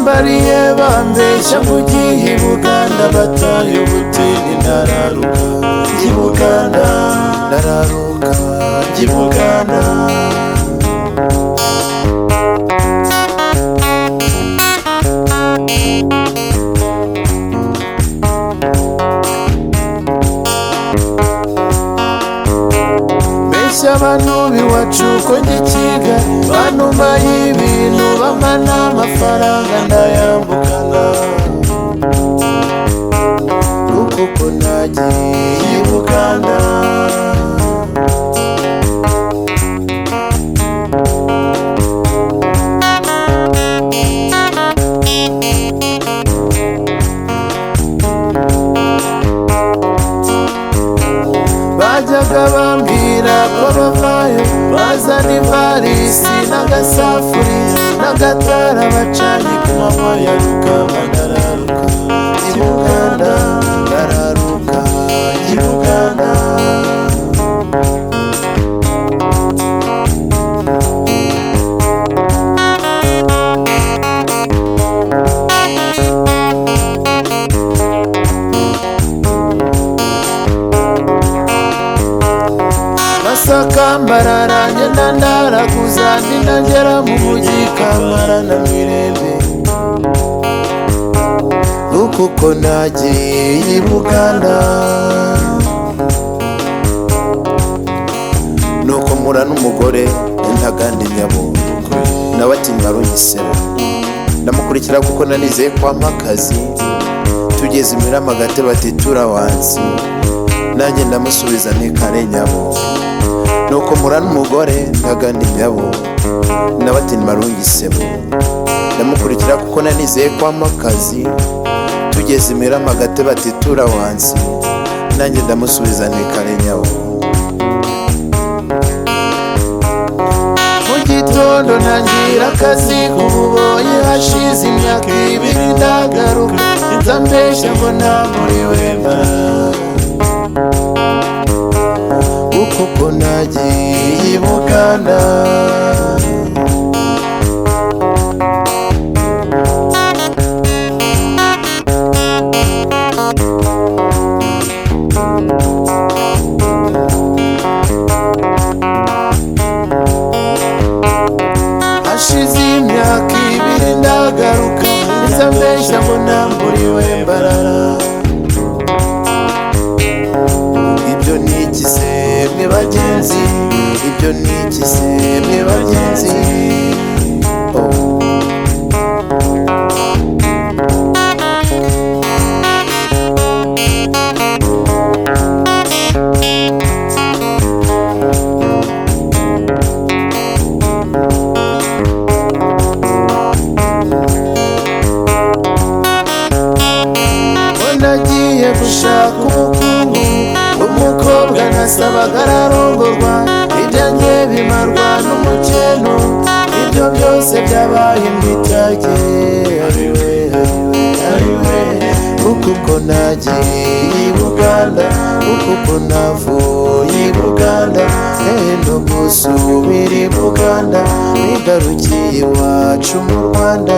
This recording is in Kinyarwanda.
bambariye bambeshya mugiye i Buganda bataye ubutini ndararuka i Buganda ndararuka i Buganda. Abantu biwacu ko njye Kigali banuma y'ibintu bamana amafaranga ndayambukana kuko nagiye i Buganda. Bajyaga bambwira ko bavayo bazana ivarisi n'agasafuriya n'agatara bacanye ku manywa ya rukaba. Ndararuka i Buganda ndararuka i Buganda. Masaka Mbarara ngenda ndaraguza ndagera mu mujyi Kamara na Mirembe kuko nagiye i Buganda. Nuko mura n'umugore ntagandi nyabo nawe ati mwarunyisemo ndamukurikira kuko nanizeye kwampa akazi. Tugeze Imirama Agatebe ati turawansi nanjye ndamusubiza ni kare nyabo. Nuko mura n'umugore ntagandi nyabo nawe ati mwarungisemo ndamukurikira kuko nanizeye kwampa akazi. Tugeze Imirama Agatebe ati turawansi nanjye ndamusubiza ni kare nyabo. Mu gitondo ntangira akazi k'ububoyi hashize imyaka 2 ndagaruka nzambeshya ngo namuriwe kuko nagiye i Buganda. Hashize imyaka 2 ndagaruka nzambeshya ngo namuriwe Mbarara. Ibyo nigize mwe bagenzi, ibyo nigize mwe bagenzi. Nagiye gushaka ubukungu umukobwa nasabaga ararongorwa ibyanjye bimarwa n'umukeno. Ibyo byose byabaye mbitage ariwe kuko nagiye i Buganda kuko navuye i Buganda. No gusubira i Buganda bigarukiye iwacu mu Rwanda.